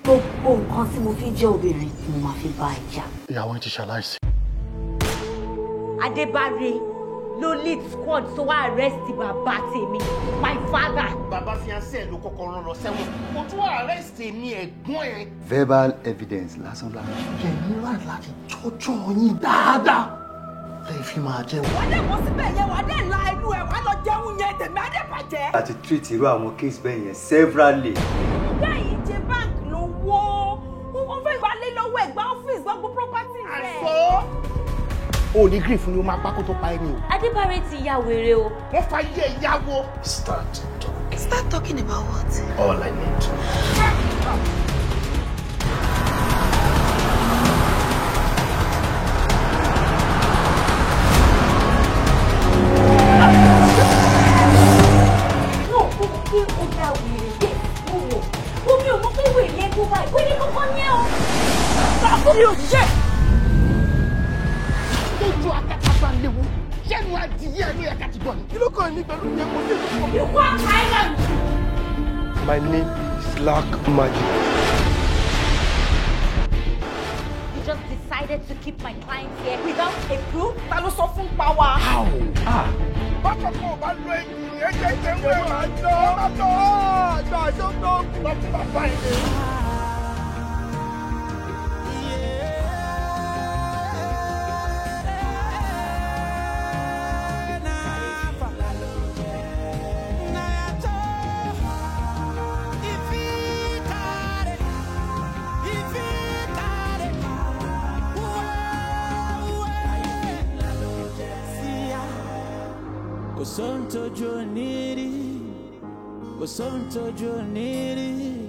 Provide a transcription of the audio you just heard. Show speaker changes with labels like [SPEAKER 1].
[SPEAKER 1] gbogbo nǹkan tí mo fi jẹ́ obìnrin ni mo máa fi bá ẹ jà.
[SPEAKER 2] Ìyàwó ti ṣaláìsí.
[SPEAKER 1] Adébáre ló lead squad tó wá arrest bàbá tèmi, my father.
[SPEAKER 3] Bàbá fiancé ló kọ́kọ́ rán lọ sẹ́wọ̀n. Kò tún arrest ní ẹ̀gbọ́n ẹ̀.
[SPEAKER 4] Verbal evidence lásán lásán.
[SPEAKER 2] Kẹ̀mí right láti jọjọ́ yín dáadáa. Lẹ́yìn fi máa jẹun.
[SPEAKER 5] Wọ́n dẹ̀ mọ́ síbẹ̀ yẹn, wọ́n dẹ̀ la inú ẹ̀, wọ́n lọ jẹun yẹn, tèmi á dẹ̀ bàjẹ́.
[SPEAKER 4] Láti treat irú àwọn case bẹ́ẹ̀ yẹn severally.
[SPEAKER 5] Ìgbà yìí jẹ báńkì lówó. Wọ́n fẹ́ gbalé lọ́wọ́ ẹ̀gbá ọ́fíìsì gbogbo property rẹ̀.
[SPEAKER 3] Àṣọ. O ní grief ni o máa pákó tó pa ẹni o.
[SPEAKER 1] Adébáre ti ya wèrè o.
[SPEAKER 3] Wọ́n fa iye ìyàwó.
[SPEAKER 2] Start talking.
[SPEAKER 5] Start talking about what?
[SPEAKER 2] All I need to
[SPEAKER 3] Lójú akẹ́kọ̀ọ́ léwu, ṣẹ́nu adìyẹ ẹnu ẹ̀ka ti gbọ́n. Kí ló kàn ní pẹ̀lú ìyẹn kò ní ìlú?
[SPEAKER 1] You want island?
[SPEAKER 2] My name is Black Magic.
[SPEAKER 1] You just decided to keep my clients here without a proof?
[SPEAKER 5] Ta ló sọ fún pa wa?
[SPEAKER 2] How?
[SPEAKER 3] Bákan kan ò bá lo èyí, ẹ̀jẹ̀ ìjẹun ẹ̀ máa jọ. Àgbà àjọ tó lọ fún bàbá ẹ̀.
[SPEAKER 6] Kò sóhun tójú onírí, kò sóhun tójú onírí.